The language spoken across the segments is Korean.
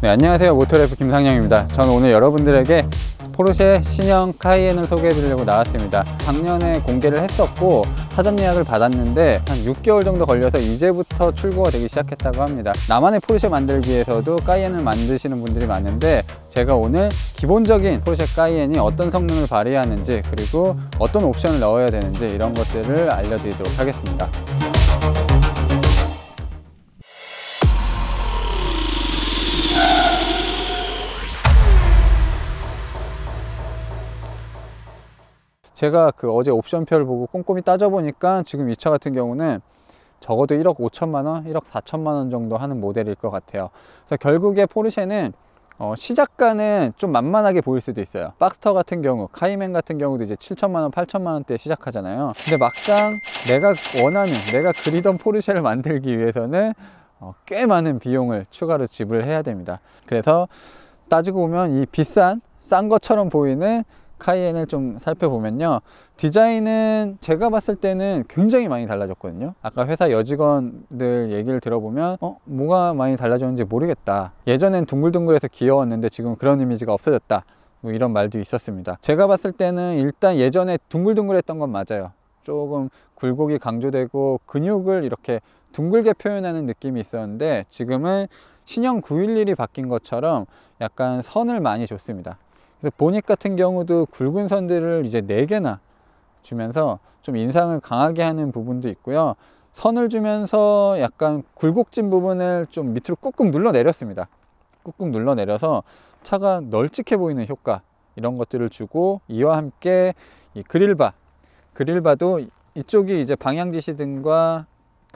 네, 안녕하세요. 모토래프 김상영입니다. 저는 오늘 여러분들에게 포르쉐 신형 카이엔을 소개해 드리려고 나왔습니다. 작년에 공개를 했었고 사전 예약을 받았는데 한 6개월 정도 걸려서 이제부터 출고가 되기 시작했다고 합니다. 나만의 포르쉐 만들기에서도 카이엔을 만드시는 분들이 많은데 제가 오늘 기본적인 포르쉐 카이엔이 어떤 성능을 발휘하는지, 그리고 어떤 옵션을 넣어야 되는지 이런 것들을 알려드리도록 하겠습니다. 제가 어제 옵션표를 보고 꼼꼼히 따져보니까 지금 이 차 같은 경우는 적어도 1억 5천만 원, 1억 4천만 원 정도 하는 모델일 것 같아요. 그래서 결국에 포르쉐는 시작가는 좀 만만하게 보일 수도 있어요. 박스터 같은 경우, 카이맨 같은 경우도 이제 7천만 원, 8천만 원대 시작하잖아요. 근데 막상 내가 원하는, 내가 그리던 포르쉐를 만들기 위해서는 꽤 많은 비용을 추가로 지불해야 됩니다. 그래서 따지고 보면 이 싼 것처럼 보이는 카이엔을 좀 살펴보면요, 디자인은 제가 봤을 때는 굉장히 많이 달라졌거든요. 아까 회사 여직원들 얘기를 들어보면 뭐가 많이 달라졌는지 모르겠다, 예전엔 둥글둥글해서 귀여웠는데 지금 그런 이미지가 없어졌다, 뭐 이런 말도 있었습니다. 제가 봤을 때는 일단 예전에 둥글둥글했던 건 맞아요. 조금 굴곡이 강조되고 근육을 이렇게 둥글게 표현하는 느낌이 있었는데 지금은 신형 911이 바뀐 것처럼 약간 선을 많이 줬습니다. 그래서 보닛 같은 경우도 굵은 선들을 이제 4개나 주면서 좀 인상을 강하게 하는 부분도 있고요. 선을 주면서 약간 굴곡진 부분을 좀 밑으로 꾹꾹 눌러 내렸습니다. 꾹꾹 눌러 내려서 차가 널찍해 보이는 효과, 이런 것들을 주고, 이와 함께 이 그릴바도 이쪽이 이제 방향지시등과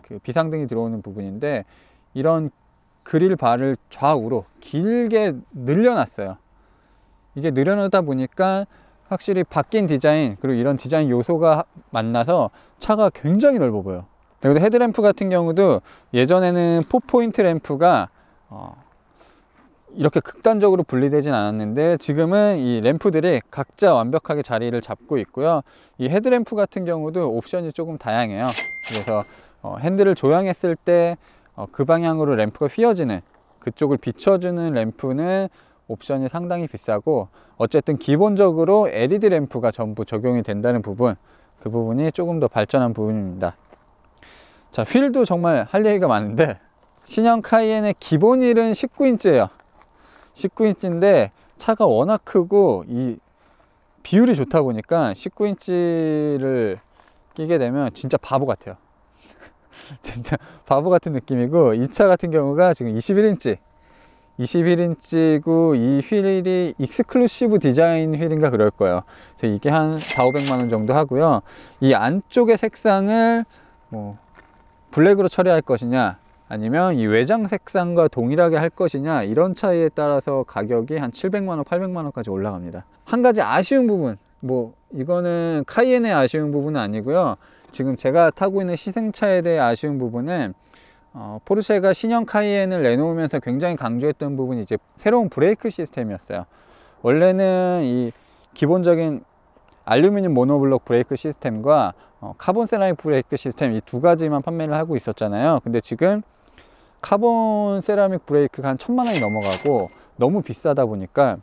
그 비상등이 들어오는 부분인데 이런 그릴바를 좌우로 길게 늘려놨어요. 이게 늘어나다 보니까 확실히 바뀐 디자인, 그리고 이런 디자인 요소가 만나서 차가 굉장히 넓어 보여. 그리고 헤드램프 같은 경우도 예전에는 4포인트 램프가 이렇게 극단적으로 분리되진 않았는데 지금은 이 램프들이 각자 완벽하게 자리를 잡고 있고요. 이 헤드램프 같은 경우도 옵션이 조금 다양해요. 그래서 핸들을 조향했을 때 그 방향으로 램프가 휘어지는, 그쪽을 비춰주는 램프는 옵션이 상당히 비싸고, 어쨌든 기본적으로 LED 램프가 전부 적용이 된다는 부분, 그 부분이 조금 더 발전한 부분입니다. 자, 휠도 정말 할 얘기가 많은데 신형 카이엔의 기본 휠은 19인치예요 19인치인데 차가 워낙 크고 이 비율이 좋다 보니까 19인치를 끼게 되면 진짜 바보 같아요. 진짜 바보 같은 느낌이고, 이 차 같은 경우가 지금 21인치고 이 휠이 익스클루시브 디자인 휠인가 그럴 거예요. 그래서 이게 한 400~500만 원 정도 하고요. 이 안쪽의 색상을 뭐 블랙으로 처리할 것이냐, 아니면 이 외장 색상과 동일하게 할 것이냐, 이런 차이에 따라서 가격이 한 700만 원, 800만 원까지 올라갑니다. 한 가지 아쉬운 부분, 뭐 이거는 카이엔의 아쉬운 부분은 아니고요. 지금 제가 타고 있는 시승차에 대해 아쉬운 부분은 포르쉐가 신형 카이엔을 내놓으면서 굉장히 강조했던 부분이 이제 새로운 브레이크 시스템이었어요. 원래는 이 기본적인 알루미늄 모노블록 브레이크 시스템과 카본 세라믹 브레이크 시스템, 이 두 가지만 판매를 하고 있었잖아요. 근데 지금 카본 세라믹 브레이크가 한 1000만 원이 넘어가고 너무 비싸다 보니까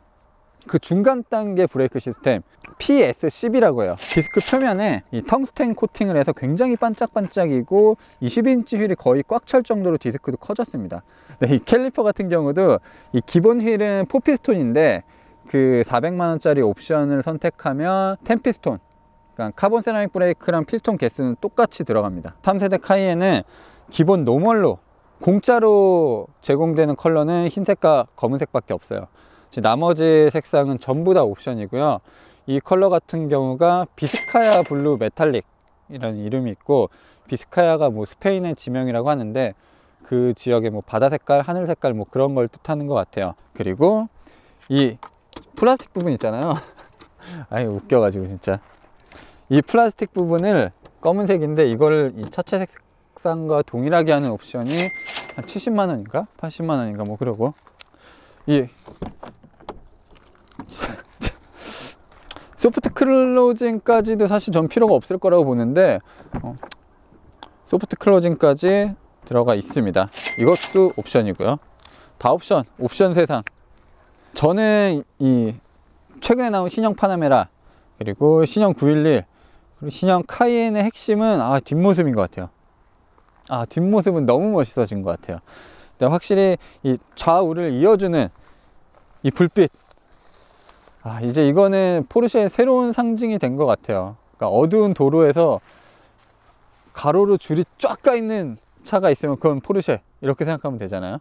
그 중간 단계 브레이크 시스템 PS10이라고 해요. 디스크 표면에 이 텅스텐 코팅을 해서 굉장히 반짝반짝이고 20인치 휠이 거의 꽉 찰 정도로 디스크도 커졌습니다. 네, 이 캘리퍼 같은 경우도 이 기본 휠은 4피스톤인데 그 400만 원짜리 옵션을 선택하면 10피스톤, 그러니까 카본 세라믹 브레이크랑 피스톤 개수는 똑같이 들어갑니다. 3세대 카이엔은 기본 노멀로 공짜로 제공되는 컬러는 흰색과 검은색 밖에 없어요. 나머지 색상은 전부 다 옵션이고요. 이 컬러 같은 경우가 비스카야 블루 메탈릭 이라는 이름이 있고, 비스카야가 뭐 스페인의 지명이라고 하는데 그 지역의 뭐 바다 색깔, 하늘 색깔 뭐 그런 걸 뜻하는 것 같아요. 그리고 이 플라스틱 부분 있잖아요. 아니 웃겨가지고 진짜. 이 플라스틱 부분을 검은색인데 이걸 이 차체 색상과 동일하게 하는 옵션이 한 70만 원인가? 80만 원인가 뭐 그러고, 이 소프트 클로징까지도 사실 전 필요가 없을 거라고 보는데 소프트 클로징까지 들어가 있습니다. 이것도 옵션이고요. 다 옵션 세상. 저는 이 최근에 나온 신형 파나메라, 그리고 신형 911, 그리고 신형 카이엔의 핵심은 뒷모습인 것 같아요. 뒷모습은 너무 멋있어진 것 같아요. 확실히 이 좌우를 이어주는 이 불빛, 이제 이거는 포르쉐의 새로운 상징이 된 것 같아요. 그러니까 어두운 도로에서 가로로 줄이 쫙 가 있는 차가 있으면 그건 포르쉐, 이렇게 생각하면 되잖아요.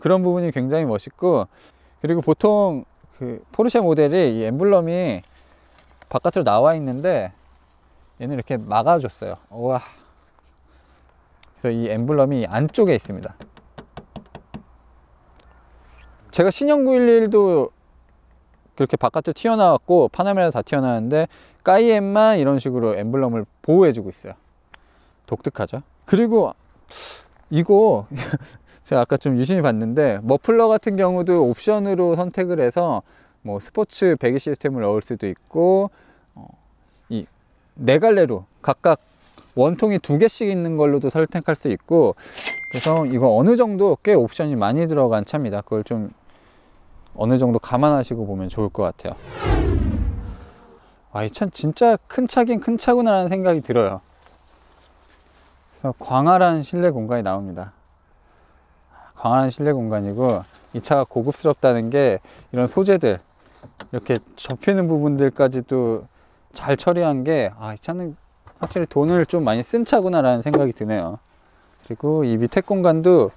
그런 부분이 굉장히 멋있고, 그리고 보통 그 포르쉐 모델이 이 엠블럼이 바깥으로 나와 있는데 얘는 이렇게 막아줬어요. 우와. 그래서 이 엠블럼이 안쪽에 있습니다. 제가 신형 911도 그렇게 바깥으로 튀어나왔고 파나메라 다 튀어나왔는데 카이엔만 이런 식으로 엠블럼을 보호해주고 있어요. 독특하죠. 그리고 이거 제가 아까 좀 유심히 봤는데 머플러 같은 경우도 옵션으로 선택을 해서 뭐 스포츠 배기 시스템을 넣을 수도 있고, 이 네 갈래로 각각 원통이 2개씩 있는 걸로도 선택할 수 있고, 그래서 이거 어느 정도 꽤 옵션이 많이 들어간 차입니다. 그걸 좀 어느 정도 감안하시고 보면 좋을 것 같아요. 이 차 진짜 큰 차긴 큰 차구나 라는 생각이 들어요. 그래서 광활한 실내 공간이 나옵니다. 광활한 실내 공간이고, 이 차가 고급스럽다는 게 이런 소재들, 이렇게 접히는 부분들까지도 잘 처리한 게, 이 차는 확실히 돈을 좀 많이 쓴 차구나 라는 생각이 드네요. 그리고 이 밑에 공간도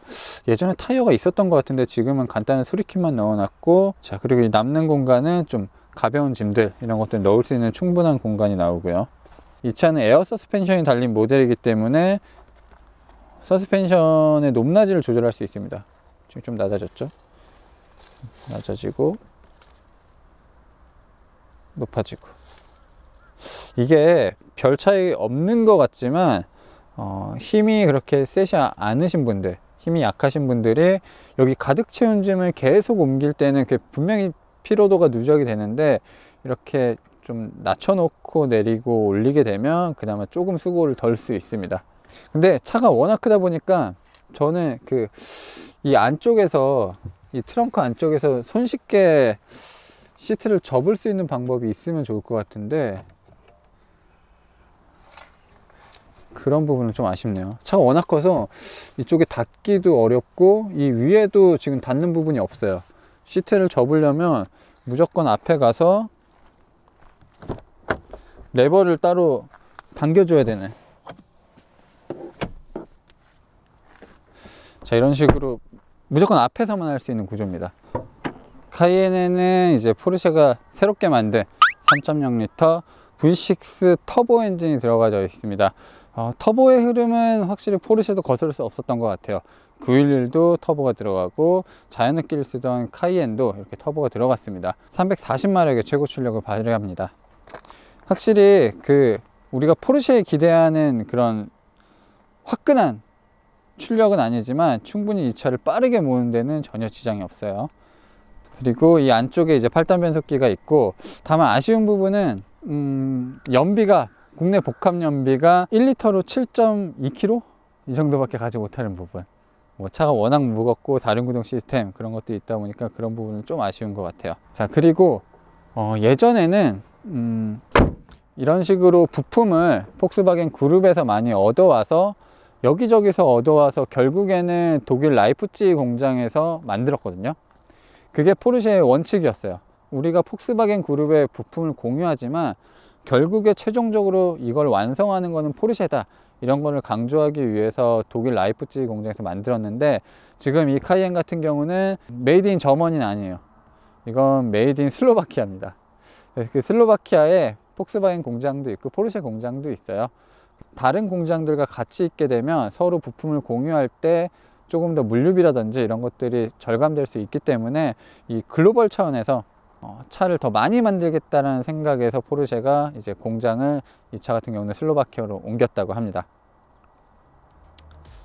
예전에 타이어가 있었던 것 같은데 지금은 간단한 수리킷만 넣어놨고, 자, 그리고 이 남는 공간은 좀 가벼운 짐들, 이런 것들 넣을 수 있는 충분한 공간이 나오고요. 이 차는 에어 서스펜션이 달린 모델이기 때문에 서스펜션의 높낮이를 조절할 수 있습니다. 지금 좀 낮아졌죠? 낮아지고 높아지고. 이게 별 차이 없는 것 같지만 힘이 그렇게 세지 않으신 분들, 힘이 약하신 분들이 여기 가득 채운 짐을 계속 옮길 때는 분명히 피로도가 누적이 되는데, 이렇게 좀 낮춰놓고 내리고 올리게 되면 그나마 조금 수고를 덜 수 있습니다. 근데 차가 워낙 크다 보니까 저는 이 안쪽에서, 이 트렁크 안쪽에서 손쉽게 시트를 접을 수 있는 방법이 있으면 좋을 것 같은데, 그런 부분은 좀 아쉽네요. 차가 워낙 커서 이쪽에 닫기도 어렵고, 이 위에도 지금 닫는 부분이 없어요. 시트를 접으려면 무조건 앞에 가서 레버를 따로 당겨줘야 되네. 자, 이런 식으로 무조건 앞에서만 할 수 있는 구조입니다. 카이엔에는 이제 포르쉐가 새롭게 만든 3.0L V6 터보 엔진이 들어가져 있습니다. 터보의 흐름은 확실히 포르쉐도 거스를 수 없었던 것 같아요. 911도 터보가 들어가고, 자연을 끼를 쓰던 카이엔도 이렇게 터보가 들어갔습니다. 340마력의 최고 출력을 발휘합니다. 확실히 우리가 포르쉐에 기대하는 그런 화끈한 출력은 아니지만 충분히 이 차를 빠르게 모는 데는 전혀 지장이 없어요. 그리고 이 안쪽에 이제 8단 변속기가 있고, 다만 아쉬운 부분은 연비가, 국내 복합 연비가 1리터로 7.2km? 이 정도밖에 가지 못하는 부분. 차가 워낙 무겁고 다른 구동 시스템 그런 것도 있다 보니까 그런 부분은 좀 아쉬운 것 같아요. 자, 그리고 예전에는 이런 식으로 부품을 폭스바겐 그룹에서 많이 얻어와서 여기저기서 얻어와서 결국에는 독일 라이프치히 공장에서 만들었거든요. 그게 포르쉐의 원칙이었어요. 우리가 폭스바겐 그룹의 부품을 공유하지만 결국에 최종적으로 이걸 완성하는 거는 포르쉐다, 이런 거를 강조하기 위해서 독일 라이프치히 공장에서 만들었는데, 지금 이 카이엔 같은 경우는 메이드 인 저머니는 아니에요. 이건 메이드 인 슬로바키아입니다. 그 슬로바키아에 폭스바겐 공장도 있고 포르쉐 공장도 있어요. 다른 공장들과 같이 있게 되면 서로 부품을 공유할 때 조금 더 물류비라든지 이런 것들이 절감될 수 있기 때문에 이 글로벌 차원에서 차를 더 많이 만들겠다는 생각에서 포르쉐가 이제 공장을, 이 차 같은 경우는 슬로바키아로 옮겼다고 합니다.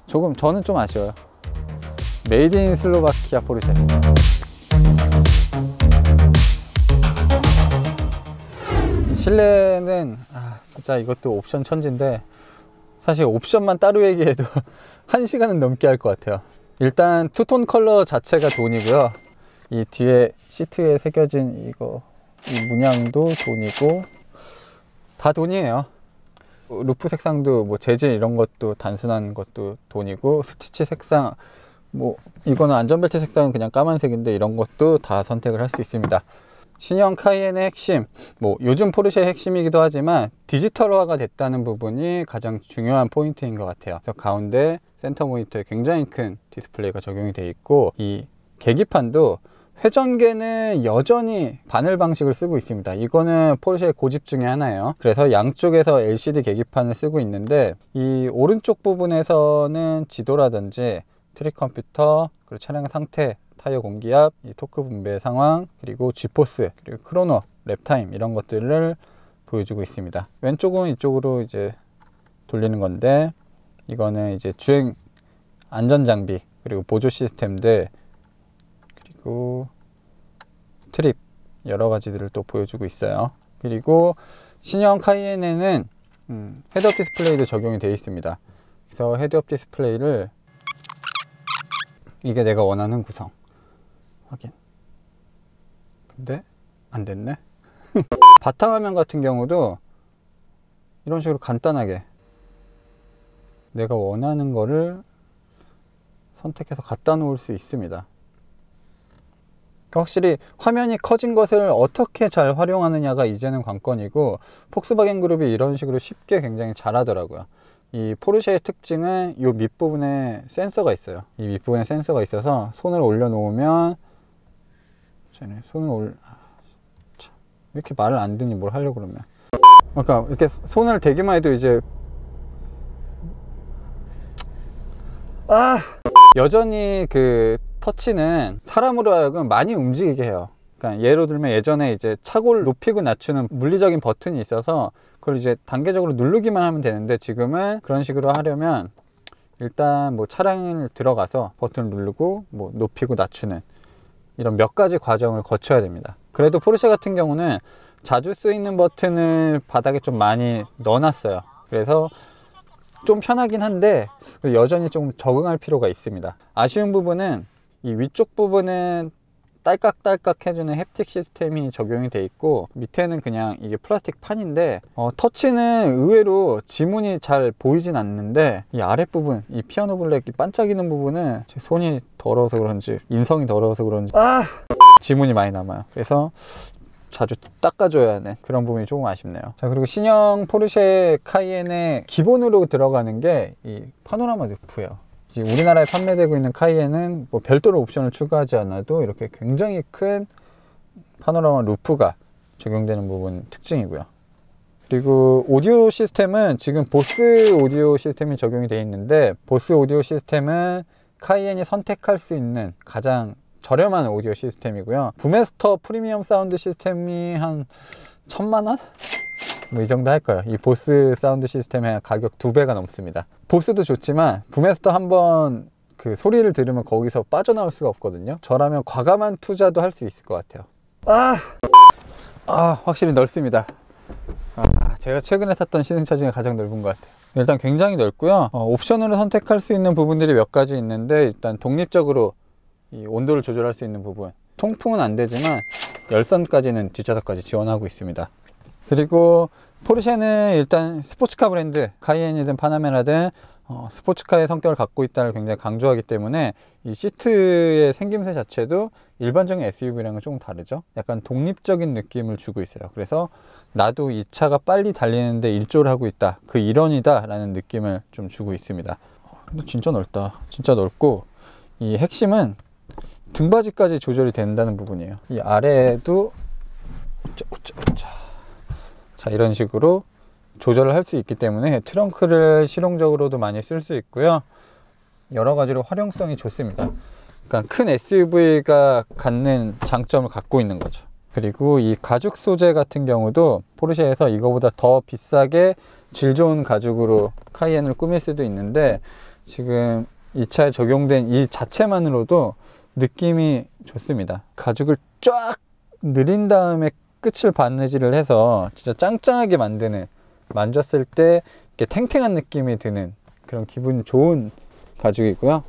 저는 좀 아쉬워요. 메이드 인 슬로바키아 포르쉐. 이 실내는 진짜 이것도 옵션 천지인데, 사실 옵션만 따로 얘기해도 1시간은 넘게 할 것 같아요. 일단 투톤 컬러 자체가 돈이고요. 이 뒤에 시트에 새겨진 이 문양도 돈이고 다 돈이에요. 루프 색상도 뭐 재질 이런 것도 단순한 것도 돈이고, 스티치 색상 뭐 이거는 안전벨트 색상은 그냥 까만색인데 이런 것도 다 선택을 할 수 있습니다. 신형 카이엔의 핵심, 뭐 요즘 포르쉐의 핵심이기도 하지만 디지털화가 됐다는 부분이 가장 중요한 포인트인 것 같아요. 그래서 가운데 센터 모니터에 굉장히 큰 디스플레이가 적용이 되어 있고, 이 계기판도 회전계는 여전히 바늘 방식을 쓰고 있습니다. 이거는 포르쉐의 고집 중에 하나예요. 그래서 양쪽에서 LCD 계기판을 쓰고 있는데, 이 오른쪽 부분에서는 지도라든지 트릭 컴퓨터, 그리고 차량 상태, 타이어 공기압, 이 토크 분배 상황, 그리고 G포스, 그리고 크로노, 랩타임 이런 것들을 보여주고 있습니다. 왼쪽은 이쪽으로 이제 돌리는 건데, 이거는 이제 주행 안전장비, 그리고 보조 시스템들, 그리고 트립 여러 가지들을 또 보여주고 있어요. 그리고 신형 카이엔에는 헤드업 디스플레이도 적용이 되어 있습니다. 그래서 헤드업 디스플레이를, 이게 내가 원하는 구성 확인. 근데 안 됐네. 바탕화면 같은 경우도 이런 식으로 간단하게 내가 원하는 거를 선택해서 갖다 놓을 수 있습니다. 확실히 화면이 커진 것을 어떻게 잘 활용하느냐가 이제는 관건이고, 폭스바겐 그룹이 이런 식으로 쉽게 굉장히 잘하더라고요. 이 포르쉐의 특징은 이 밑부분에 센서가 있어요. 이 밑부분에 센서가 있어서 손을 올려놓으면, 왜 이렇게 말을 안 듣니, 뭘 하려고 그러면. 그러니까 이렇게 손을 대기만 해도 이제 여전히 그 터치는 사람으로 하여금 많이 움직이게 해요. 그러니까 예를 들면 예전에 이제 차고를 높이고 낮추는 물리적인 버튼이 있어서 그걸 이제 단계적으로 누르기만 하면 되는데, 지금은 그런 식으로 하려면 일단 뭐 차량을 들어가서 버튼을 누르고 뭐 높이고 낮추는 이런 몇 가지 과정을 거쳐야 됩니다. 그래도 포르쉐 같은 경우는 자주 쓰이는 버튼을 바닥에 좀 많이 넣어놨어요. 그래서 좀 편하긴 한데 여전히 좀 적응할 필요가 있습니다. 아쉬운 부분은 이 위쪽 부분은 딸깍딸깍 해주는 햅틱 시스템이 적용이 돼 있고, 밑에는 그냥 이게 플라스틱 판인데, 터치는 의외로 지문이 잘 보이진 않는데, 이 아랫부분, 이 피아노 블랙이 반짝이는 부분은 제 손이 더러워서 그런지, 인성이 더러워서 그런지 지문이 많이 남아요. 그래서 자주 닦아줘야 하는 그런 부분이 조금 아쉽네요. 자, 그리고 신형 포르쉐 카이엔에 기본으로 들어가는 게 이 파노라마 루프예요. 우리나라에 판매되고 있는 카이엔은 뭐 별도로 옵션을 추가하지 않아도 이렇게 굉장히 큰 파노라마 루프가 적용되는 부분 특징이고요. 그리고 오디오 시스템은 지금 보스 오디오 시스템이 적용이 되어 있는데, 보스 오디오 시스템은 카이엔이 선택할 수 있는 가장 저렴한 오디오 시스템이고요. 부메스터 프리미엄 사운드 시스템이 한 1000만원? 뭐 이 정도 할 거예요. 이 보스 사운드 시스템의 가격 2배가 넘습니다. 보스도 좋지만 부메스터 한번 그 소리를 들으면 거기서 빠져나올 수가 없거든요. 저라면 과감한 투자도 할 수 있을 것 같아요. 확실히 넓습니다. 제가 최근에 탔던 시승차 중에 가장 넓은 것 같아요. 일단 굉장히 넓고요. 옵션으로 선택할 수 있는 부분들이 몇 가지 있는데, 일단 독립적으로 이 온도를 조절할 수 있는 부분, 통풍은 안 되지만 열선까지는 뒷좌석까지 지원하고 있습니다. 그리고 포르쉐는 일단 스포츠카 브랜드, 카이엔이든 파나메라든 스포츠카의 성격을 갖고 있다를 굉장히 강조하기 때문에 이 시트의 생김새 자체도 일반적인 SUV랑은 조금 다르죠. 약간 독립적인 느낌을 주고 있어요. 그래서 나도 이 차가 빨리 달리는데 일조를 하고 있다, 그 일원이다 라는 느낌을 좀 주고 있습니다. 근데 진짜 넓다. 진짜 넓고, 이 핵심은 등받이까지 조절이 된다는 부분이에요. 이 아래에도 자, 이런 식으로 조절을 할 수 있기 때문에 트렁크를 실용적으로도 많이 쓸 수 있고요. 여러 가지로 활용성이 좋습니다. 그러니까 큰 SUV가 갖는 장점을 갖고 있는 거죠. 그리고 이 가죽 소재 같은 경우도 포르쉐에서 이거보다 더 비싸게 질 좋은 가죽으로 카이엔을 꾸밀 수도 있는데, 지금 이 차에 적용된 이 자체만으로도 느낌이 좋습니다. 가죽을 쫙 늘린 다음에 끝을 바느질을 해서 진짜 짱짱하게 만드는, 만졌을 때 이렇게 탱탱한 느낌이 드는 그런 기분 좋은 가죽이고요.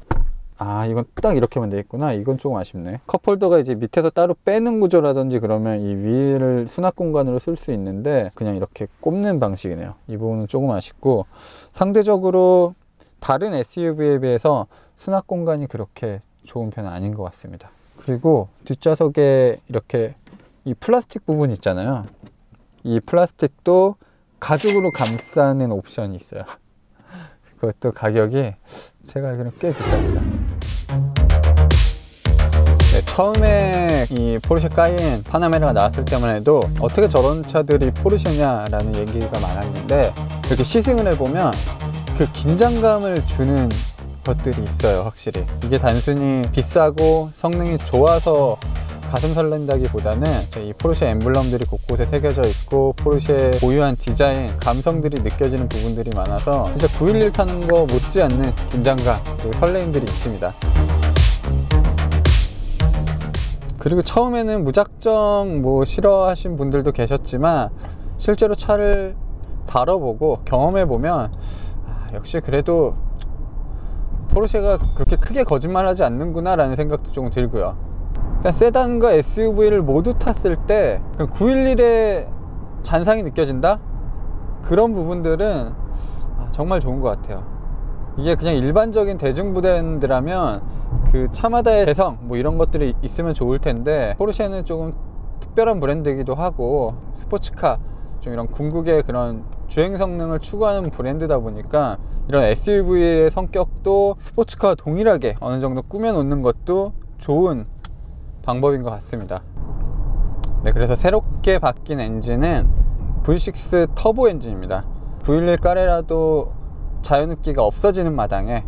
이건 딱 이렇게만 돼 있구나. 이건 조금 아쉽네. 컵홀더가 이제 밑에서 따로 빼는 구조라든지 그러면 이 위를 수납 공간으로 쓸 수 있는데 그냥 이렇게 꼽는 방식이네요. 이 부분은 조금 아쉽고, 상대적으로 다른 SUV에 비해서 수납 공간이 그렇게 좋은 편은 아닌 것 같습니다. 그리고 뒷좌석에 이렇게 이 플라스틱 부분 있잖아요. 이 플라스틱도 가죽으로 감싸는 옵션이 있어요. 그것도 가격이 제가 알기로는 꽤 비쌉니다. 네, 처음에 이 포르쉐 카이엔 파나메라가 나왔을 때만 해도 어떻게 저런 차들이 포르쉐냐라는 얘기가 많았는데, 이렇게 시승을 해보면 그 긴장감을 주는 것들이 있어요. 확실히 이게 단순히 비싸고 성능이 좋아서 가슴 설렌다기보다는 이 포르쉐 엠블럼들이 곳곳에 새겨져 있고 포르쉐의 고유한 디자인, 감성들이 느껴지는 부분들이 많아서 진짜 911 타는 거 못지않는 긴장감 그리고 설레임들이 있습니다. 그리고 처음에는 무작정 뭐 싫어하신 분들도 계셨지만 실제로 차를 다뤄보고 경험해보면 역시 그래도 포르쉐가 그렇게 크게 거짓말하지 않는구나 라는 생각도 조금 들고요. 그러니까 세단과 SUV를 모두 탔을 때 911의 잔상이 느껴진다? 그런 부분들은 정말 좋은 것 같아요. 이게 그냥 일반적인 대중 브랜드라면 그 차마다의 개성 뭐 이런 것들이 있으면 좋을 텐데, 포르쉐는 조금 특별한 브랜드이기도 하고 스포츠카, 좀 이런 궁극의 그런 주행 성능을 추구하는 브랜드다 보니까 이런 SUV의 성격도 스포츠카와 동일하게 어느 정도 꾸며 놓는 것도 좋은 방법인 것 같습니다. 네, 그래서 새롭게 바뀐 엔진은 V6 터보 엔진입니다. 911 까레라도 자연흡기가 없어지는 마당에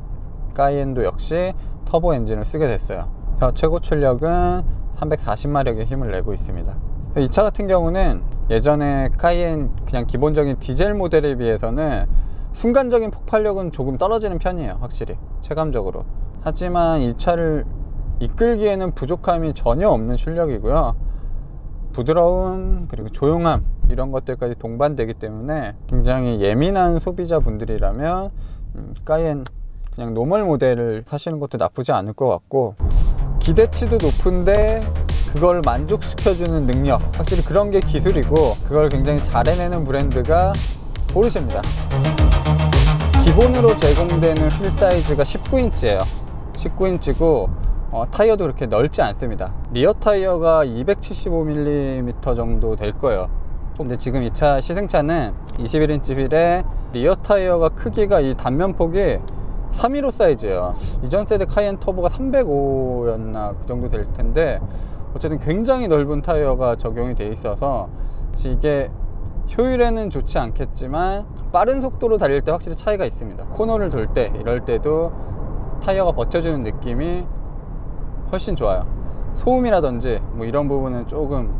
카이엔도 역시 터보 엔진을 쓰게 됐어요. 그래서 최고 출력은 340마력의 힘을 내고 있습니다. 이 차 같은 경우는 예전에 카이엔 그냥 기본적인 디젤 모델에 비해서는 순간적인 폭발력은 조금 떨어지는 편이에요. 확실히 체감적으로. 하지만 이 차를 이끌기에는 부족함이 전혀 없는 출력이고요. 부드러움 그리고 조용함 이런 것들까지 동반되기 때문에 굉장히 예민한 소비자분들이라면 카이엔 그냥 노멀 모델을 사시는 것도 나쁘지 않을 것 같고, 기대치도 높은데 그걸 만족시켜주는 능력, 확실히 그런 게 기술이고 그걸 굉장히 잘 해내는 브랜드가 포르쉐입니다. 기본으로 제공되는 휠 사이즈가 19인치예요 19인치고 타이어도 그렇게 넓지 않습니다. 리어 타이어가 275mm 정도 될 거예요. 근데 지금 이 차 시승차는 21인치 휠에 리어 타이어가 크기가 이 단면폭이 315 사이즈예요. 이전 세대 카이엔 터보가 305였나 그 정도 될 텐데, 어쨌든 굉장히 넓은 타이어가 적용이 돼 있어서 이게 효율에는 좋지 않겠지만 빠른 속도로 달릴 때 확실히 차이가 있습니다. 코너를 돌 때 이럴 때도 타이어가 버텨주는 느낌이 훨씬 좋아요. 소음이라든지 뭐 이런 부분은 조금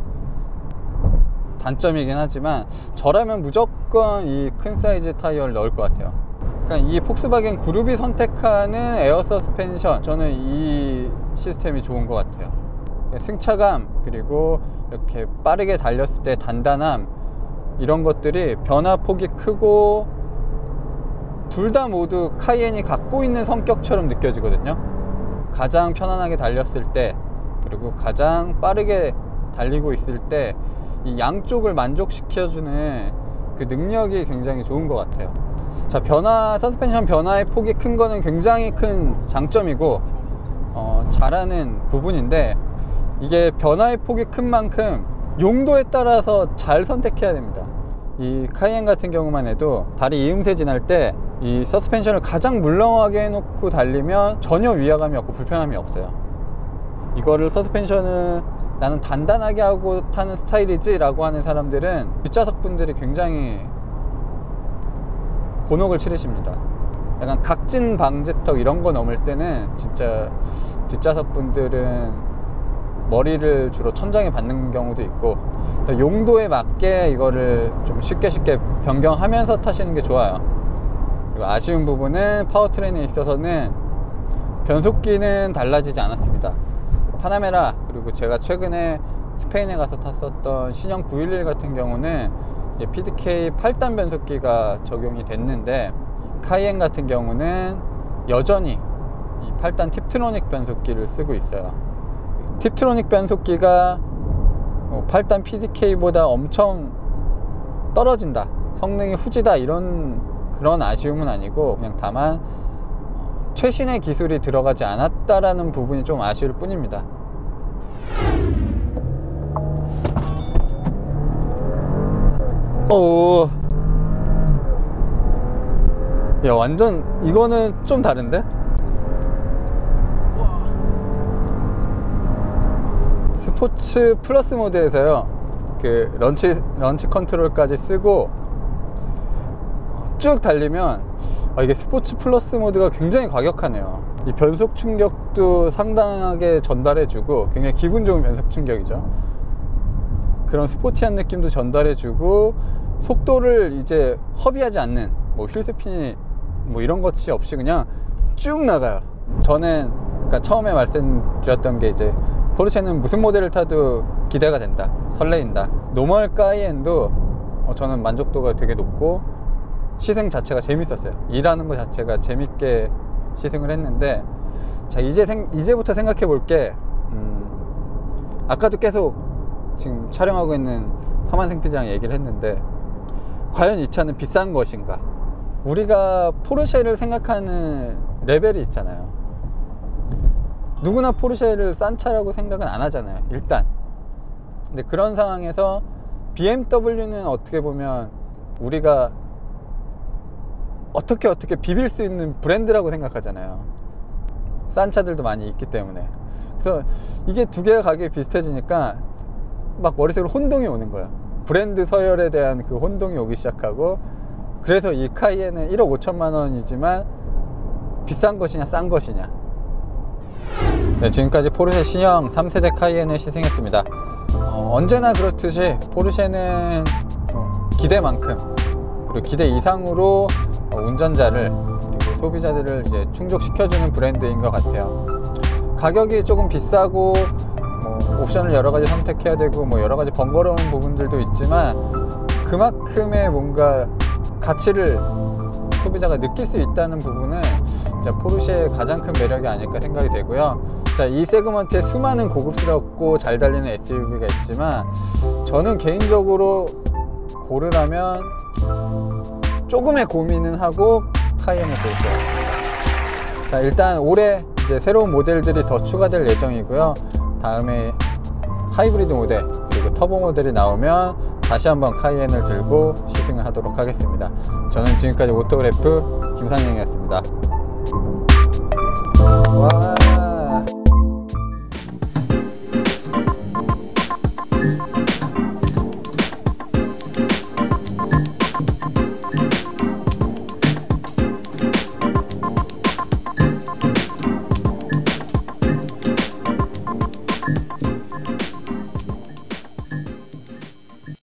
단점이긴 하지만 저라면 무조건 이 큰 사이즈 타이어를 넣을 것 같아요. 그러니까 이 폭스바겐 그룹이 선택하는 에어 서스펜션, 저는 이 시스템이 좋은 것 같아요. 승차감 그리고 이렇게 빠르게 달렸을 때 단단함, 이런 것들이 변화폭이 크고 둘 다 모두 카이엔이 갖고 있는 성격처럼 느껴지거든요. 가장 편안하게 달렸을 때 그리고 가장 빠르게 달리고 있을 때 이 양쪽을 만족시켜주는 그 능력이 굉장히 좋은 것 같아요. 자, 서스펜션 변화의 폭이 큰 거는 굉장히 큰 장점이고 잘하는 부분인데, 이게 변화의 폭이 큰 만큼 용도에 따라서 잘 선택해야 됩니다. 이 카이엔 같은 경우만 해도 다리 이음새 지날 때 이 서스펜션을 가장 물렁하게 해놓고 달리면 전혀 위화감이 없고 불편함이 없어요. 이거를 서스펜션은 나는 단단하게 하고 타는 스타일이지 라고 하는 사람들은 뒷좌석 분들이 굉장히 곤혹을 치르십니다. 약간 각진 방지턱 이런 거 넘을 때는 진짜 뒷좌석 분들은 머리를 주로 천장에 받는 경우도 있고, 용도에 맞게 이거를 좀 쉽게 변경하면서 타시는 게 좋아요. 그리고 아쉬운 부분은 파워트레인에 있어서는 변속기는 달라지지 않았습니다. 파나메라 그리고 제가 최근에 스페인에 가서 탔었던 신형 911 같은 경우는 이제 PDK 8단 변속기가 적용이 됐는데, 카이엔 같은 경우는 여전히 이 8단 팁트로닉 변속기를 쓰고 있어요. 팁트로닉 변속기가 8단 PDK보다 엄청 떨어진다, 성능이 후지다, 그런 아쉬움은 아니고, 그냥 다만 최신의 기술이 들어가지 않았다라는 부분이 좀 아쉬울 뿐입니다. 오, 야, 완전 이거는 좀 다른데? 스포츠 플러스 모드에서요, 그 런치 컨트롤까지 쓰고 쭉 달리면 이게 스포츠 플러스 모드가 굉장히 과격하네요. 이 변속 충격도 상당하게 전달해주고, 굉장히 기분 좋은 변속 충격이죠. 그런 스포티한 느낌도 전달해주고, 속도를 이제 허비하지 않는, 뭐 휠스핀이 뭐 이런 것이 없이 그냥 쭉 나가요. 저는 그러니까 처음에 말씀드렸던 게, 이제 포르쉐는 무슨 모델을 타도 기대가 된다, 설레인다. 노멀 카이엔도 저는 만족도가 되게 높고 시승 자체가 재밌었어요. 일하는 것 자체가 재밌게 시승을 했는데, 자, 이제부터 생각해 볼 게, 아까도 계속 지금 촬영하고 있는 하만생 PD랑 얘기를 했는데, 과연 이 차는 비싼 것인가? 우리가 포르쉐를 생각하는 레벨이 있잖아요. 누구나 포르쉐를 싼 차라고 생각은 안 하잖아요, 일단. 근데 그런 상황에서 BMW는 어떻게 보면 우리가 어떻게 비빌 수 있는 브랜드라고 생각하잖아요. 싼 차들도 많이 있기 때문에. 그래서 이게 두 개가 가격이 비슷해지니까 막 머릿속으로 혼동이 오는 거예요. 브랜드 서열에 대한 그 혼동이 오기 시작하고, 그래서 이 카이엔은 1억 5천만 원이지만 비싼 것이냐 싼 것이냐. 네, 지금까지 포르쉐 신형 3세대 카이엔을 시승했습니다. 언제나 그렇듯이 포르쉐는 기대만큼, 그리고 기대 이상으로 운전자를, 그리고 소비자들을 이제 충족시켜주는 브랜드인 것 같아요. 가격이 조금 비싸고, 옵션을 여러 가지 선택해야 되고, 여러 가지 번거로운 부분들도 있지만, 그만큼의 뭔가 가치를 소비자가 느낄 수 있다는 부분은 진짜 포르쉐의 가장 큰 매력이 아닐까 생각이 되고요. 자, 이 세그먼트에 수많은 고급스럽고 잘 달리는 SUV가 있지만, 저는 개인적으로 고르라면 조금의 고민은 하고 카이엔을 고를 것 같습니다. 자, 일단 올해 이제 새로운 모델들이 더 추가될 예정이고요. 다음에 하이브리드 모델, 그리고 터보 모델이 나오면 다시 한번 카이엔을 들고 시승을 하도록 하겠습니다. 저는 지금까지 오토그래프 김상영이었습니다.